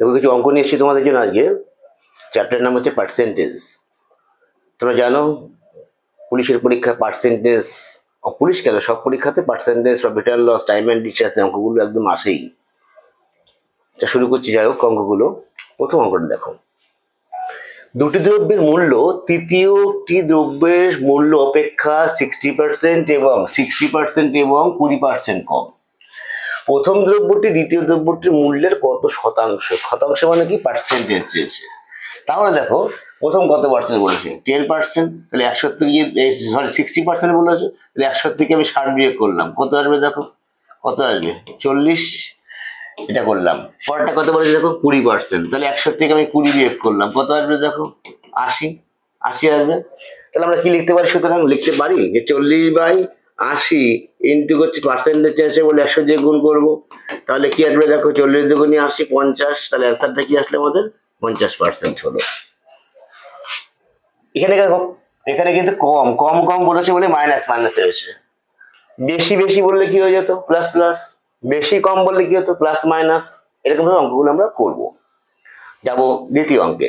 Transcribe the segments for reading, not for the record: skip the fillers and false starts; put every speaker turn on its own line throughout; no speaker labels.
দেখো কিছু অঙ্ক নিয়ে এসেছি তোমাদের জন্য আজকে। চ্যাপ্টার নাম হচ্ছে পার্সেন্টেজ। তোমরা জানো পুলিশের পরীক্ষা পার্সেন্টেজ, পুলিশ কেন সব পরীক্ষাতে percentage, profit and loss, time and distance অঙ্কগুলো একদম আসেই। শুরু করছি, যাই হোক অঙ্কগুলো। প্রথম অঙ্কটা দেখো, দুটি দ্রব্যের মূল্য তৃতীয়টি দ্রব্যের মূল্য অপেক্ষা 60% এবং 20% কম। প্রথম দ্রব্যটি দ্বিতীয় দ্রব্যটির মূল্যের কত শতাংশ? শতাংশ মানে কি? পার্সেন্টেজ চেয়েছে। তাহলে দেখো প্রথম কত পার্সেন্ট বলেছে? 10%। তাহলে 100 থেকে, সরি 60% বলেছে, তাহলে 100 থেকে আমি 60 বিয়োগ করলাম, কত আসবে দেখো? কত আসবে? 40। এটা করলাম। পরেরটা কত বলেছে দেখো? 20%। তাহলে 100 থেকে আমি 20 বিয়োগ করলাম, কত আসবে দেখো? 80। 80 আসবে। তাহলে আমরা কি লিখতে পারি? সুতরাং লিখতে পারি যে 40/80 ইন্টু হচ্ছে পার্সেন্টেজ চেয়েছে বলে 100 দিয়ে গুণ করবো। তাহলে কি আসবে দেখো? 40 দুগুণে 80, 50। তাহলে অ্যান্সারটা কি আসলে আমাদের? 50% হলো। এখানে দেখো, এখানে কিন্তু কম কম কম বলেছে বলে মাইনাস মাইনাস এসেছে। বেশি বেশি বললে কি হয়ে যেত? Plus plus. বেশি কম বললে কি হতো? Plus minus. এরকম ভাবে অঙ্কগুলো আমরা করবো। যাবো দ্বিতীয় অঙ্কে।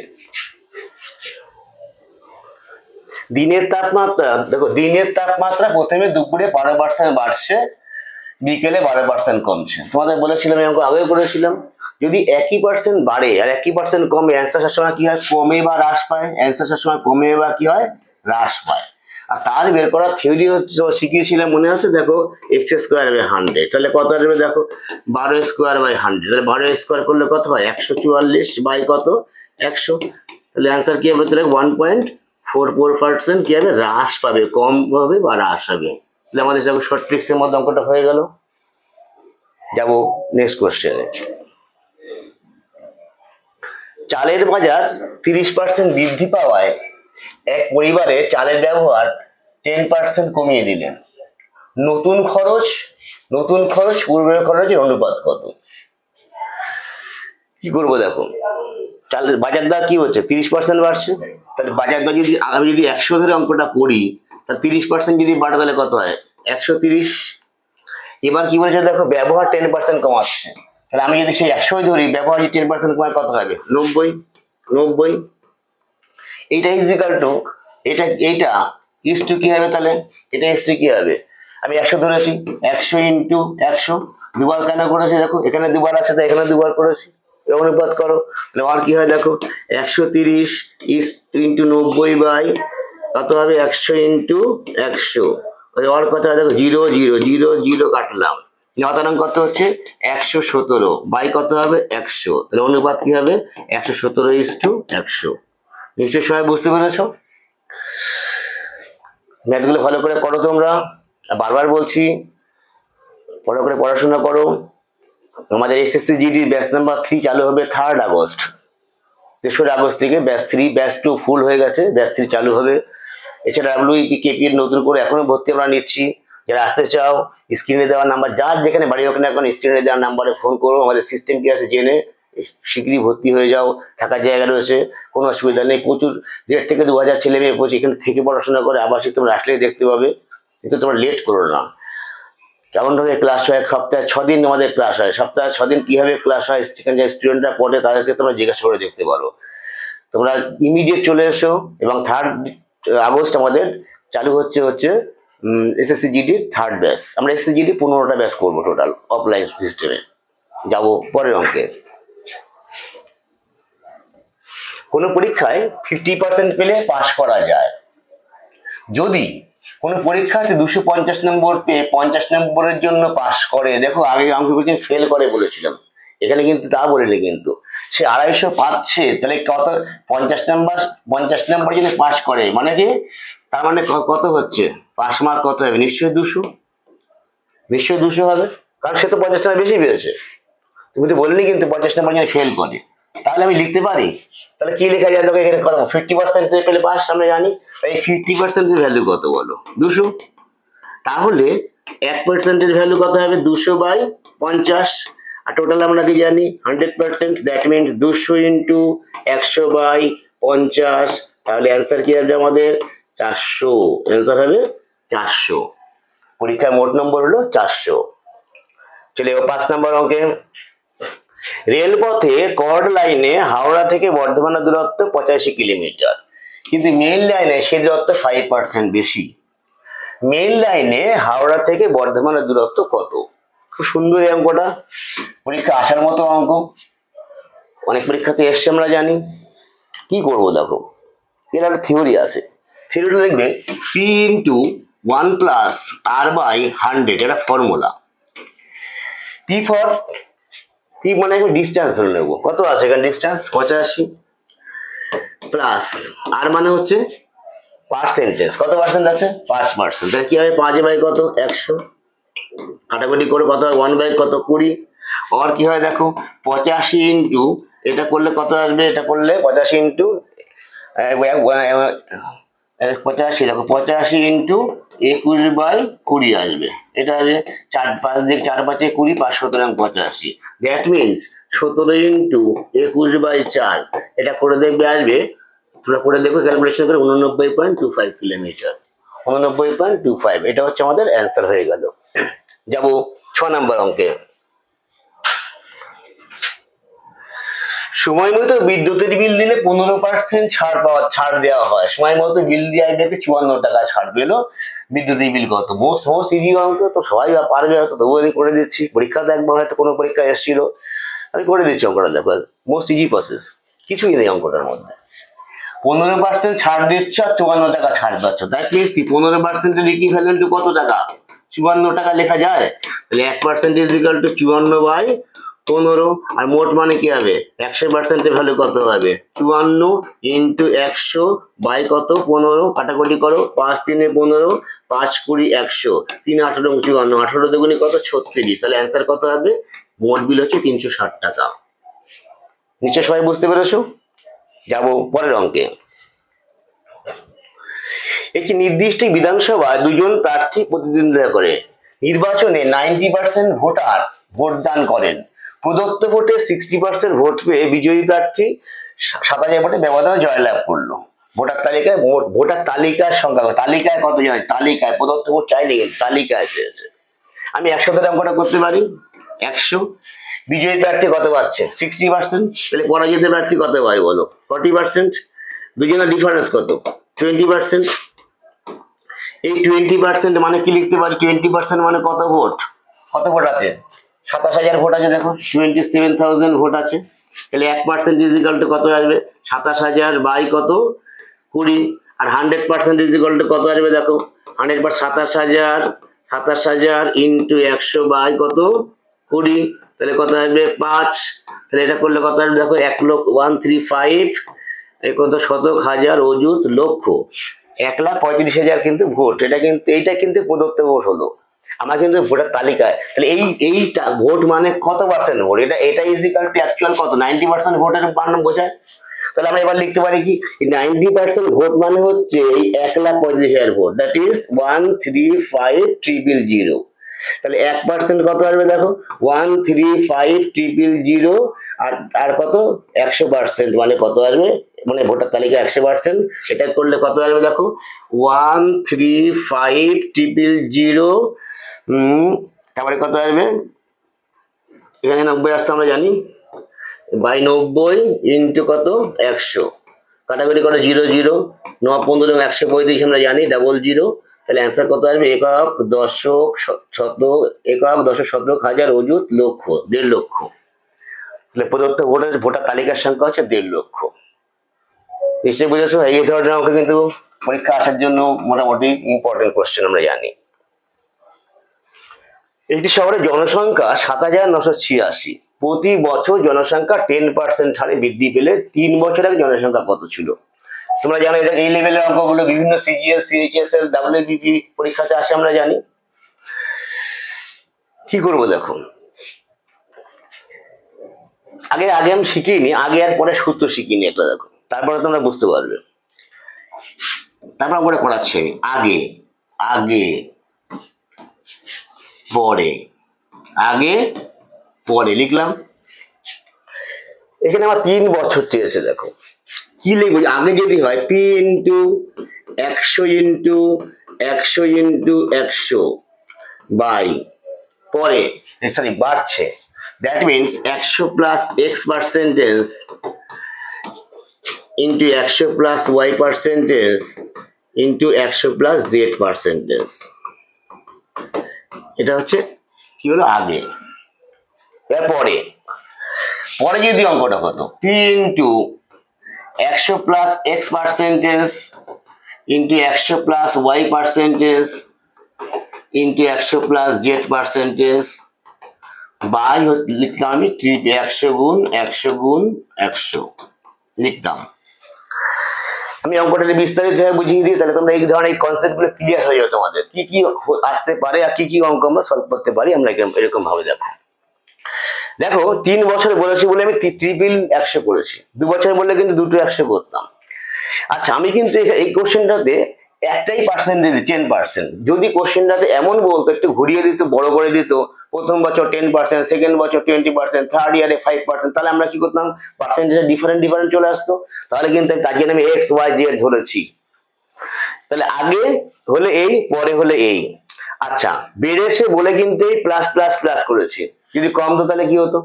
দিনের তাপমাত্রা দেখো, দিনের তাপমাত্রা প্রথমে দুপুরে 12% বাড়ছে, বিকেলে 12% কমছে। তোমাদের বলেছিলাম, আমি অঙ্ক আগেও করেছিলাম, যদি 1% বাড়ে আর 1% কমে, অ্যান্সার সবসময় কি হয়? কমে বা হ্রাস পায়। অ্যান্সার সবসময় কমে বা কি হয়? হ্রাস পায়। আর তার বের করার থিওরি হচ্ছে, শিখিয়েছিলাম মনে আছে দেখো, x²/100। তাহলে কত আসবে দেখো? 12²/100। তাহলে 12² করলে কত হয়? 144 বাই কত? 100। তাহলে অ্যান্সার কি হবে? তাহলে 1.44% কি হবে? হ্রাস পাবে, কম হবে বা হ্রাস হবে। তাহলে আমাদের যখন শর্ট ট্রিক্সের মধ্যে অঙ্কটা হয়ে গেল। যাবো নেক্সট কোশ্চেনে। চালের বাজার 30% বৃদ্ধি পাওয়ায় এক পরিবারে চালের ব্যবহার 10% কমিয়ে দিলেন। নতুন খরচ পূর্বের খরচের অনুপাত কত? কি করবো দেখো, চালের বাজার দর কি হচ্ছে? 30% বাড়ছে। তাহলে বাজার দর যদি আমি যদি 100 ধরে অঙ্কটা করি, তাহলে 30% যদি বাড়ে তাহলে কত হয়? 130। এবার কি বলেছে দেখো, ব্যবহার 10% কমাচ্ছে। তাহলে আমি যদি সেই 100 ধরি, ব্যবহার যদি 10% কমায় কত হবে? 90। এইটা ইজিক্যাল টু এইটা ইস টু কি হবে? তাহলে এটা ইস টু কি হবে? আমি 100 ধরেছি, 100 ইন্টু 100। দুবার কেন করেছি দেখো? এখানে দুবার আছে তাই এখানে দুবার করেছি। অনুপাত করো, তাহলে আর কি হয় দেখো? 130 ইস ইন্টু 90 বাই কত হবে? 100 ইন্টু 100। আর কত হয় দেখো? 0 0 0 0 কাটলাম। নতারং কত হচ্ছে? 117 বাই কত হবে? 100। তাহলে অনুপাত কি হবে? 117:100। নিশ্চয়ই সবাই বুঝতে পেরেছো। ম্যাথগুলো ভালো করে করো তোমরা। বারবার বলছি, ভালো করে পড়াশোনা করো। আমাদের এসএসসি জিডি ব্যাচ নাম্বার 3 চালু হবে 3 আগস্ট। 3 আগস্ট থেকে ব্যাচ 3, ব্যাচ 2 ফুল হয়ে গেছে, ব্যাচ 3 চালু হবে। এছাড়া ডাব্লিউপি কেপি এর নতুন করে এখনো ভর্তি আমরা নিচ্ছি। যারা আসতে চাও, স্ক্রিনে দেওয়া নাম্বার, যার যেখানে বাড়ি হোক না এখন, স্ক্রিনে দেওয়া নাম্বারে ফোন করো। আমাদের সিস্টেম কি আছে জেনে শীঘ্রই ভর্তি হয়ে যাও। থাকার জায়গা রয়েছে, কোনো অসুবিধা নেই। প্রচুর 1,500 থেকে 2,000 ছেলে মেয়ে এখানে থেকে পড়াশোনা করে আবাসিক, তোমরা আসলেই দেখতে পাবে। কিন্তু তোমরা লেট করো না। কেমন ভাবে ক্লাস হয়? সপ্তাহে 6 দিন আমাদের ক্লাস হয়। সপ্তাহে 6 দিন কিভাবে ক্লাস হয়, সেখানে যে স্টুডেন্টরা পড়ে তাদেরকে তোমরা জিজ্ঞাসা করে দেখতে পারো। তোমরা ইমিডিয়েট চলে এসো। এবং 3 আগস্ট আমাদের চালু হচ্ছে এসএসসি জিডি 3rd ব্যাচ। আমরা এসএসসি জিডি 15টা ব্যাচ করবো টোটাল অফলাইন সিস্টেমে। যাবো পরের অঙ্কে। কোনো পরীক্ষায় 50% পেলে পাস করা যায়। যদি কোনো পরীক্ষার্থী 250 নম্বর পেয়ে 50 নম্বরের জন্য পাস করে, দেখো আগে অঙ্ক কোচিং ফেল করে বলেছিলাম, এখানে কিন্তু তা বলিনি। কিন্তু সে 250 পাচ্ছে, তাহলে কত? 50 নম্বর যদি পাস করে মানে কি? তার মানে কত হচ্ছে? পাস মার্ক কত হবে? নিশ্চয়ই 200 হবে, কারণ সে তো 50 নম্বর বেশি পেয়েছে। তুমি তো বললি কিন্তু 50 নম্বর যদি ফেল করে, তাহলে আমি লিখতে পারি। তাহলে কি লেখা যায়? এখানে করবো 50% পেলে পাস, আমরা জানি। এই 50% ভ্যালু কত বলো? 200। তাহলে 1% ভ্যালু কত হবে? 200/50। আর টোটাল আমরা কি জানি? 100%। That means 200 into 100/50। তাহলে অ্যান্সার কি হবে আমাদের? 400। অ্যান্সার হবে 400। পরীক্ষায় মোট নম্বর হলো 400। চলে 5 নম্বর অঙ্কে। রেলপথে কর্ড লাইনে হাওড়া থেকে বর্ধমানের দূরত্ব 85 কিলোমিটার, কিন্তু মেইন লাইনে সে দূরত্ব 5% বেশি। মেইন লাইনে হাওড়া থেকে বর্ধমানের দূরত্ব কত? খুব সুন্দর এই অঙ্কটা, পরীক্ষা আসার মতো অঙ্ক, অনেক পরীক্ষাতে এসছে আমরা জানি। কি করবো দেখো, এর একটা থিওরি আছে, থিওরিটা দেখবে P into 1 plus R by 100, এটা ফর্মুলা। পি ফর পি মানে ডিস্টেন্স ধরে নেবো, কত আছে এখানে ডিস্টেন্স 85, প্লাস আর মানে হচ্ছে পার্সেন্টেজ, কত পার্সেন্ট আছে 5%, তাহলে কি হবে 5 বাই কত 100, কাটাকুটি করে কত হয় 1 বাই কত 20, আর কি হয় দেখো 85 ইন্টু এটা করলে কত আসবে, এটা করলে 85 ইন্টু 85, দেখো 85 ইন্টু 21 বাই 20 আসবে, এটা আসবে 4 5 4 5 20, 5 17 85, দ্যাট মিনস 17 ইন্টু 21 বাই 4, এটা করে দেখবে আসবে, তোমরা করে দেখো ক্যালকুলেশন করে 89.25 কিলোমিটার, 89.25, এটা হচ্ছে আমাদের অ্যান্সার হয়ে গেল। যাব 6 নম্বর অঙ্কে। সময় মতো বিদ্যুতের বিল দিলে 15% ছাড় দেওয়া হয়, সময় মতো বিল দিয়ে দেখে 54 টাকা ছাড় পেলো, বিদ্যুতের বিল কত? মোস্ট ইজি অঙ্ক, তো সবাই পারবে হয়তো, তবুও আমি করে দিচ্ছি, পরীক্ষাতে একবার হয়তো কোনো পরীক্ষা এসেছিল, আমি করে দিচ্ছি অঙ্কটা, দেখো মোস্ট ইজি প্রসেস, কিছুই নেই অঙ্কটার মধ্যে। 15% ছাড় দিচ্ছ আর 54 টাকা ছাড় পাচ্ছ, দ্যাট মিনস কি 15% ইকুইভ্যালেন্ট টু কত টাকা? 54 টাকা লেখা যায়, তাহলে 1% ইজ ইকুয়াল টু 54 বাই 15, আর মোট মানে কি হবে 100% এর ভ্যালু কত হবে 54 ইন্টু 100 বাই কত 15, কাটাকুটি করো 5 3 15, 5 20 100, 3 18 54, 18 দুগুণে কত 36, তাহলে অ্যান্সার কত হবে? মোট বিল হচ্ছে 360 টাকা। নিশ্চয় সবাই বুঝতে পেরেছো? যাব পরের অঙ্কে। একটি নির্দিষ্ট বিধানসভায় দুজন প্রার্থী প্রতিদ্বন্দ্বিতা করে, নির্বাচনে 90% ভোটার ভোটদান করেন, প্রদত্ত ভোটে 60% ভোট পেয়ে বিজয়ী প্রার্থী 7000 ভোটে ব্যবধানে জয়লাভ করলো। ভোটার তালিকার সংখ্যা, তালিকায় কত জানেন? তালিকায়, প্রদত্ত ভোট চাইলে তালিকায় এসেছে। আমি 100 তে অঙ্কটা করতে পারি, 100, বিজয়ী প্রার্থী কত পাচ্ছে 60%, তাহলে পরাজিত প্রার্থী কত পায় বলো 40%, দুজনের ডিফারেন্স কত 20%। এই 20% মানে কি লিখতে পারি, 20% মানে কত ভোট, কত ভোট আছে 27000 ভোট আছে, দেখো 27,000 ভোট আছে, তাহলে 1% ইজ ইকুয়াল টু কত আসবে 27000 বাই কত 20, আর 100% ইজ ইকুয়াল টু কত আসবে দেখো 100 27000 ইন্টু 100 বাই কত 20, তাহলে কত আসবে 5, তাহলে এটা করলে কত আসবে দেখো 1,135, এই কত শতক হাজার অযুত লক্ষ, 1,35,000 কিন্তু ভোট, এইটা কিন্তু প্রদত্ত ভোট হলো, আমার কিন্তু ভোটার তালিকায়, তাহলে এইটা ভোট মানে কত পার্সেন্ট ভোট, এটা ইজ ইকুয়াল টু অ্যাকচুয়াল কত 90% ভোটের মান বোঝায়। তাহলে আমরা এবার লিখতে পারি কি 90% ভোট মানে হচ্ছে এই 1,35,000 ভোট, দ্যাট ইজ 135,000, তাহলে 1% কত আসবে দেখো 135,000, আর কত 100% মানে কত আসবে, মানে ভোটার তালিকা 100%, এটা করলে কত আসবে দেখো 135,000, তারপরে কত আসবে এখানে 90 আসতে আমরা জানি, বাই 90 ইন্টু কত 100, কাটাকুটি করে 0 0, 9 15 135 আমরা জানি, 00, তাহলে অ্যান্সার কত আসবে একক দশক শতক, একক দশক শতক হাজার অযুত লক্ষ, 1.5 লক্ষ, তাহলে প্রদত্ত ভোটার তালিকার সংখ্যা হচ্ছে 1.5 লক্ষ। নিশ্চয়ই বুঝেছো, এই ধরনের অঙ্ক কিন্তু পরীক্ষা আসার জন্য মোটামুটি ইম্পর্টেন্ট কোশ্চেন আমরা জানি। একটি শহরের জনসংখ্যা 7,986, প্রতি বছর জনসংখ্যা 10% হারে বৃদ্ধি পেলে 3 বছর আগে জনসংখ্যা কত ছিল? তোমরা জানো এটা এই লেভেলের অঙ্কগুলো বিভিন্ন সিজিএল সিএইচএসএল ডাব্লিউবিপি পরীক্ষাতে আসে আমরা জানি। কি করবো দেখো, আগে আমি শিখিনি, আগে আর পরে সূত্র শিখিনি একটা দেখো, তারপরে তোমরা বুঝতে পারবে, তারপর করে করাচ্ছি আমি আগে পরে লিখলাম, এখানে আমার 3 বছর চেয়েছে, দেখো কি লিখবো, আগে যদি হয় p into 100 into 100 into 100 by পরে, সরি বাড়ছে that means 100 plus X percentage into 100 plus Y percentage into 100 plus Z percentage. এটা হচ্ছে কি হলো আগে। এরপরে পরে যদি অঙ্কটা হতো P into 100 plus X percentage into 100 plus Y percentage into 100 plus Z percentage by লিখতাম আমি 100 গুণ 100 গুণ 100 লিখতাম। আমি অঙ্কটা বিস্তারিত ভাবে বুঝিয়ে দিই, তাহলে তোমরা এই ধরনের কনসেপ্ট গুলো ক্লিয়ার হয়ে যাবে তোমাদের, কি কি আসতে পারে আর কি কি অঙ্ক আমরা সলভ করতে পারি। আমরা এরকম ভাবে দেখো 3 বছর বলেছি বলে আমি ট্রিপল 100 করেছি, 2 বছর বললে কিন্তু দুটো 100 করতাম। আচ্ছা আমি কিন্তু এই কোশ্চেনটাতে একটাই পার্সেন্টেজ 10%। যদি কোশ্চেনটাতে এমন বলতো, একটু ঘুরিয়ে দিত, বড় করে দিত, প্রথম বছর 10%, সেকেন্ড বছর 20%, থার্ড ইয়ারে 5%, তাহলে আমরা কি করতাম, পার্সেন্টেজে ডিফারেন্ট চলে আসতো। তাহলে কিন্তু তার জন্য আমি এক্স ওয়াই জেড ধরেছি। তাহলে আগে হলে এই, পরে হলে এই। আচ্ছা বেড়েছে বলে কিন্তু এই প্লাস প্লাস প্লাস করেছি, যদি কম তো তাহলে কি হতো,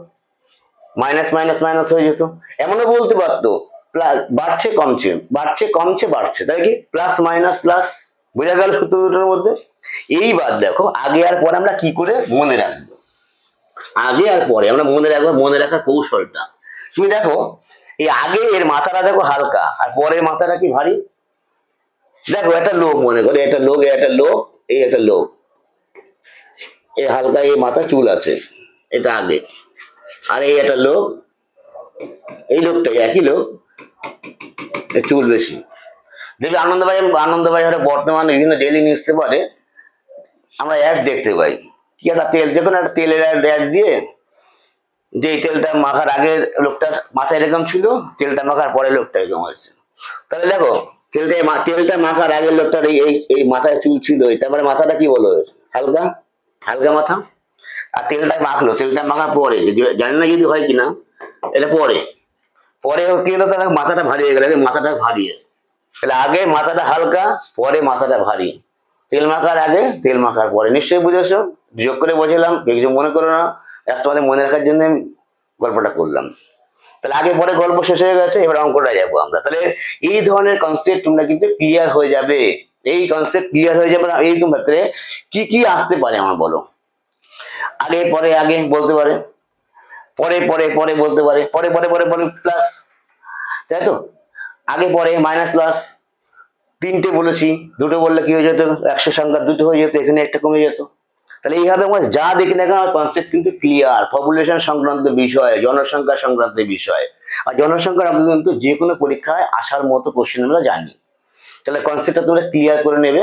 মাইনাস মাইনাস মাইনাস হয়ে যেত। এমনও বলতে পারতো বাড়ছে কমছে, বাড়ছে কমছে বাড়ছে, তাই কি প্লাস মাইনাস প্লাস। বোঝা গেল সূত্র দুটোর মধ্যে। এইবার দেখো আগে আর পরে আমরা কি করে মনে রাখবো, আগে আর পরে আমরা মনে রাখবো, মনে রাখার কৌশলটা। তুমি দেখো এই আগে এর মাথাটা দেখো হালকা, আর পরের মাথাটা কি ভারী। দেখো একটা লোক, মনে করে একটা লোক, একটা লোক, এই একটা লোক, এই হালকা এই মাথা চুল আছে, এটা আগে। আর এই একটা লোক, এই লোকটা একই লোক, চুল বেশি। দেখবি আনন্দবাজারে বর্তমানে বিভিন্ন ডেইলি নিউজ পেপারে আমরা অ্যাড দেখতে পাই, কি একটা তেল, যে কোনো একটা তেলের অ্যাড দিয়ে, যে এই তেলটা মাখার আগে লোকটার মাথা এরকম ছিল, তেলটা মাখার পরে লোকটা এরকম হয়েছে। তাহলে দেখো তেলটা মাখার আগের লোকটার এই মাথায় চুল ছিল, তারপরে মাথাটা কি বলো হালকা হালকা মাথা। আর তেলটা মাখলো, তেলটা মাখার পরে জানি না যদি হয় কিনা, এটা পরে কি হলো, তাহলে মাথাটা ভারী হয়ে গেল, মাথাটা ভারী। তাহলে আগে মাথাটা হালকা, পরে মাথাটা ভারী। তেল মাখার আগে, তেল মাখার পরে। নিশ্চয়ই বুঝেছো, যোগ করে বোঝালাম, কিছু মনে করো না, তোমাদের মনে রাখার জন্য আমি গল্পটা করলাম। তাহলে আগে পরে গল্প শেষ হয়ে গেছে, এবার অঙ্কটা যাবো আমরা। তাহলে এই ধরনের কনসেপ্ট তোমরা কিন্তু ক্লিয়ার হয়ে যাবে, এই কনসেপ্ট ক্লিয়ার হয়ে যাবে। এইরকম ক্ষেত্রে কি কি আসতে পারে আমার বলো, আগে পরে আগে বলতে পারে, পরে পরে পরে বলতে পারে, পরে পরে পরে পরে প্লাস, তাই তো, আগে পরে মাইনাস প্লাস। 3টে বলেছি, 2টো বললে কি হয়ে যেত, 100 সংখ্যা 2টো হয়ে যেত, এখানে একটা কমে যেত। তাহলে এইভাবে আমরা যা দেখি না কেন কনসেপ্ট কিন্তু ক্লিয়ার। পপুলেশন সংক্রান্ত বিষয়, জনসংখ্যা সংক্রান্ত বিষয়, আর জনসংখ্যার আমরা কিন্তু যে কোনো পরীক্ষায় আসার মতো কোশ্চেন আমরা জানি। তাহলে কনসেপ্টটা তোমরা ক্লিয়ার করে নেবে।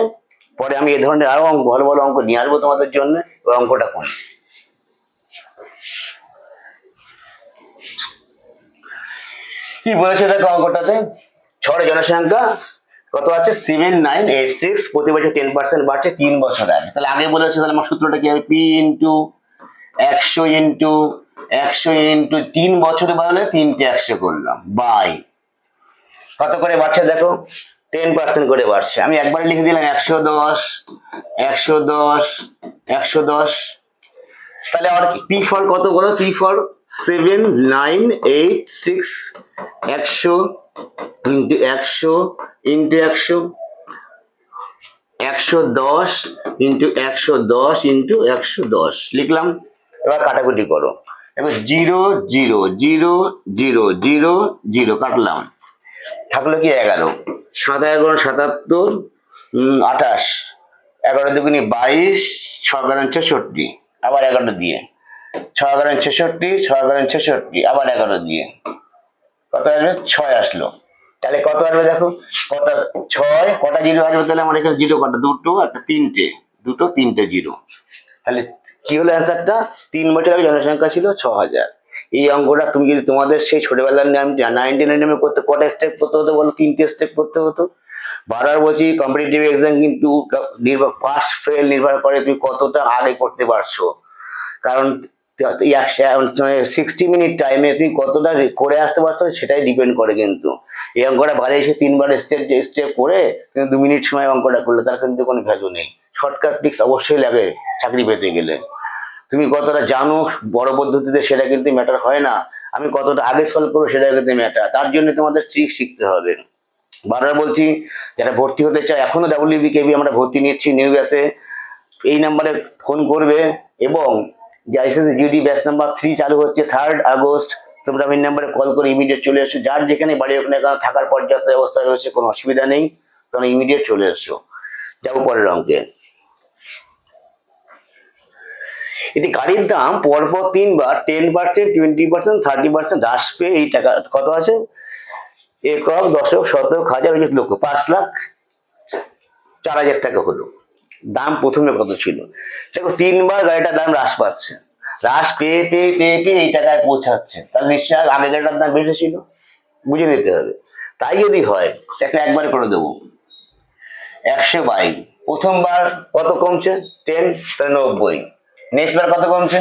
পরে আমি এই ধরনের আরো ভালো ভালো অঙ্ক নিয়ে আসবো তোমাদের জন্য। ওই অঙ্কটা কোন কি বলেছে দেখো অঙ্কটাতে, ছড়ে জনসংখ্যা কত আছে 7986, প্রতি বছর 10% বাড়ছে 3 বছর আগে। তাহলে আগে বলেছে, তাহলে আমার সূত্রটা কি হবে, পি ইন্টু 100 ইন্টু 3 বছরে বাড়লে 3টে 100 করলাম, বাই কত করে বাড়ছে দেখো 10% করে বাড়ছে। আমি একবারে লিখে দিলাম 110 110 110। তাহলে আর পি ফর কত বলো, P for 7986, 100 into 100 into 100, 110 into 110 into 110 লিখলাম। এবার কাটাকুটি করো, এবার 0 0 0 0 0 0 কাটলাম, থাকলো কি 11, 7 11 77, 28, 11 দুগুনি 22, 6 11 66, আবার 11 দিয়ে, 6 11 66, 6 11 66, আবার 11 দিয়ে, কত আসবে 6 আসলো। তাহলে কত আসবে দেখো, কটা 6, কটা জিরো আসবে, তাহলে আমার এখানে জিরো কটা, 2টো একটা 3টে, 2টো 3টে জিরো। তাহলে কি হলো অ্যান্সারটা, 3 বছর আগে জনসংখ্যা ছিল 6000। এই অঙ্কটা তুমি যদি তোমাদের সেই ছোটবেলার 99 করতে কটা স্টেপ করতে হতো বলো, 3টে স্টেপ করতে হতো। বারবার বলছি কম্পিটিটিভ এক্সাম কিন্তু পাস ফেল নির্ভর করে তুমি কতটা আগে করতে পারছো। কারণ 60 মিনিট টাইমে তুমি কতটা করে আসতে পারছো সেটাই ডিপেন্ড করে। কিন্তু এই অঙ্কটা বাড়ি এসে 3বার স্টেপ করে কিন্তু 2 মিনিট সময় অঙ্কটা করলে তার কিন্তু কোনো ভ্যালু নেই। শর্টকাট ট্রিক্স অবশ্যই লাগে চাকরি পেতে গেলে। তুমি কতটা জানো বড় পদ্ধতিতে সেটা কিন্তু ম্যাটার হয় না, আমি কতটা আগে সলভ করবো সেটা কিন্তু ম্যাটার। তার জন্য তোমাদের ট্রিক শিখতে হবে। বারবার বলছি, যারা ভর্তি হতে চায়, এখনো WBKB আমরা ভর্তি নিচ্ছি নিউ ব্যাচে, এই নাম্বারে ফোন করবে। এবং যে আইসিএসসি জিডি ব্যাচ নাম্বার 3 চালু হচ্ছে 3rd আগস্ট, তোমরা এই নাম্বারে কল করে ইমিডিয়েট চলে এসো। যার যেখানে বাড়ি ওখানে থাকার পর্যাপ্ত ব্যবস্থা রয়েছে, কোনো অসুবিধা নেই, তোমরা ইমিডিয়েট চলে এসো। যাবো পরের অঙ্কে। এটি গাড়ির দাম পরপর 3বার 10%, 20%, 30% হ্রাস পেয়ে এই টাকা কত আছে, একক, দশক, শতক, হাজার, লক্ষ, 5,04,000 টাকা হলো। দাম প্রথমে কত ছিল দেখো, 3বার গাড়িটার দাম হ্রাস পাচ্ছে, হ্রাস পেয়ে পেয়ে পেয়ে পেয়ে এই টাকায় পৌঁছাচ্ছে, তাহলে নিশ্চয় আগে গাড়িটার দাম বেশি ছিল, বুঝে নিতে হবে। তাই যদি হয় একটা একবারে করে দেবো, 100/, প্রথমবার কত কমছে 10, তাহলে 90, নেক্সট বার কত কমছে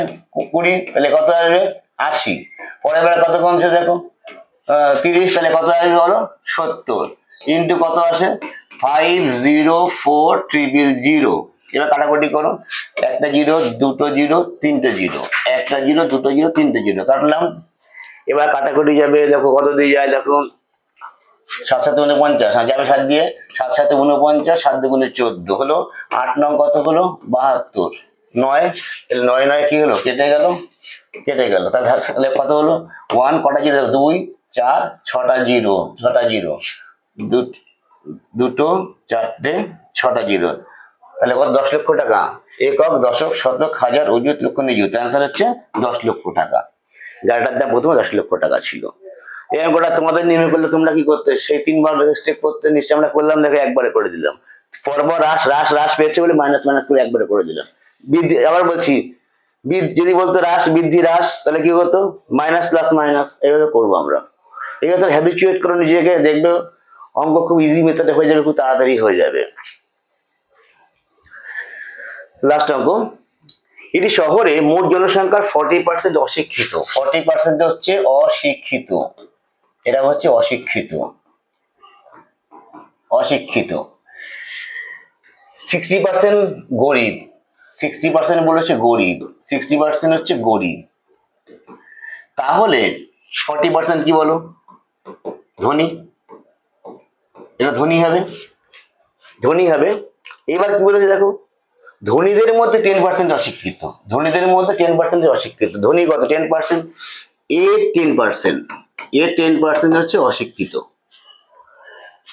20, তাহলে কত আসবে 80, পরের বার কত কমছে দেখো 30, তাহলে কত আসবে বলো 70, ইন্টু কত আসে 504,000। এবার কাটাকুটি করো, একটা জিরো, দুটো জিরো, তিনটে জিরো, একটা জিরো, দুটো জিরো, তিনটে জিরো কাটলাম। এবার কাটাকুটি যাবে, দেখো কত দিয়ে যায় দেখো, 7 7 49, যাবে 7 দিয়ে, 7 7 49, 7 2 14 হলো, 8 9 কত হলো 72, 9, তাহলে 9 9 কি হলো কেটে গেল, তাহলে কত হলো 1, কটা জিরো 2 4, 6টা জিরো, 6টা জিরো, দুটো, চারটে, 6টা জিরো, তাহলে কত 10 লক্ষ টাকা, একক, দশক, শতক, হাজার, অযুত, লক্ষ, নিযুত, অ্যান্সার হচ্ছে 10 লক্ষ টাকা। গাড়িটার দাম প্রথমে 10 লক্ষ টাকা ছিল। এই অঙ্কটা তোমাদের নির্ণয় করলে তোমরা কি করতে, সেই 3বার স্টেপ করতে, নিশ্চয় আমরা করলাম, দেখো একবারে করে দিলাম। পরপর হ্রাস পেয়েছে বলে মাইনাস করে একবারে করে দিলাম। বৃদ্ধি, আবার বলছি, যদি বলতো হ্রাস বৃদ্ধি হ্রাস, তাহলে কি হতো মাইনাস প্লাস মাইনাস, এইভাবে করবো আমরা। এইভাবে হ্যাবিচুয়েট করো নিজেকে, দেখবে অঙ্ক খুব ইজি মেথডে হয়ে যাবে, খুব তাড়াতাড়ি হয়ে যাবে। লাস্ট অঙ্ক, এটি শহরে মোট জনসংখ্যার 40% অশিক্ষিত, 40% হচ্ছে অশিক্ষিত, এটা হচ্ছে অশিক্ষিত, 60% গরিব, 60% বলেছে গরিব, 60% হচ্ছে গরিব, তাহলে 40% কি বলো ধনী, এটা ধনী হবে। এবার কি বলেছে দেখো, ধনীদের মধ্যে 10% অশিক্ষিত, ধনী কত 10%, এর 10% হচ্ছে অশিক্ষিত,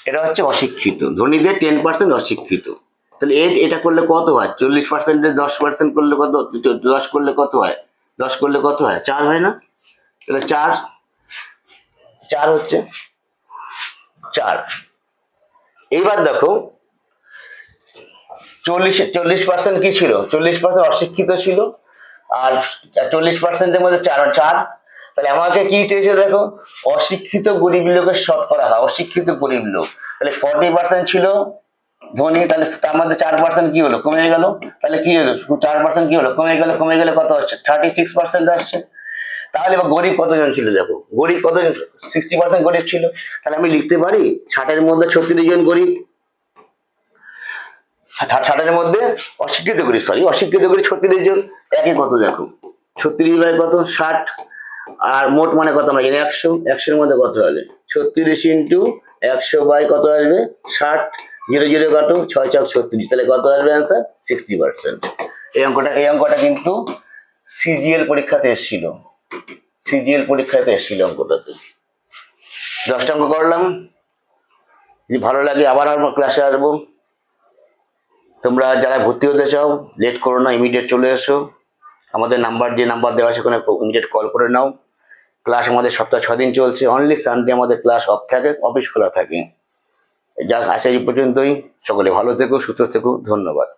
এটা হচ্ছে অশিক্ষিত, ধনীদের 10% অশিক্ষিত। তাহলে এটা করলে কত হয়, 40% 10% করলে কত, 10 করলে কত হয়, 4 হয় না, তাহলে 4 হচ্ছে 4। এইবার দেখো 40% কি ছিল, 40% অশিক্ষিত ছিল, আর 40%-এর মধ্যে 4, তাহলে আমাকে কি চেয়েছে দেখো, অশিক্ষিত গরিব লোকের শতকরা হয়, অশিক্ষিত গরিব লোক, তাহলে 40% ছিল ধনী, তাহলে তার মধ্যে 4% কি হলো কমে গেল, তাহলে কি হলো 4% কি হলো কমে গেলে কত হচ্ছে 36% আসছে। তাহলে এবার গরিব কতজন ছিল দেখো, গরিব কতজন, 60% গরিব ছিল, তাহলে আমি লিখতে পারি 60-এর মধ্যে 36 জন গরিব, 60-এর মধ্যে অশিক্ষিত গরিব 36 জন, একই কত দেখো 36 কত 60, আর মোট মানে কত আমরা জানি 100, 100-এর মধ্যে কত হবে 36 ইন্টু 100 কত আসবে 60, 0 0 কাটো 6 6 36, তাহলে কত আসবে অ্যান্সার 60%। এই অঙ্কটা কিন্তু সিজিএল পরীক্ষাতে এসেছিল, অঙ্কটাতে। 10টা অঙ্ক করলাম, যদি ভালো লাগে আবার আমার ক্লাসে আসবো। তোমরা যারা ভর্তি হতে চাও লেট করো না, ইমিডিয়েট চলে এসো, আমাদের যে নাম্বার দেওয়া আছে ওখানে ইমিডিয়েট কল করে নাও। ক্লাস আমাদের সপ্তাহে 6 দিন চলছে, অনলি সানডে আমাদের ক্লাস অফ থাকে, অফিস খোলা থাকে। যা আছে এই পর্যন্তই, সকলে ভালো থেকো, সুস্থ থেকো, ধন্যবাদ।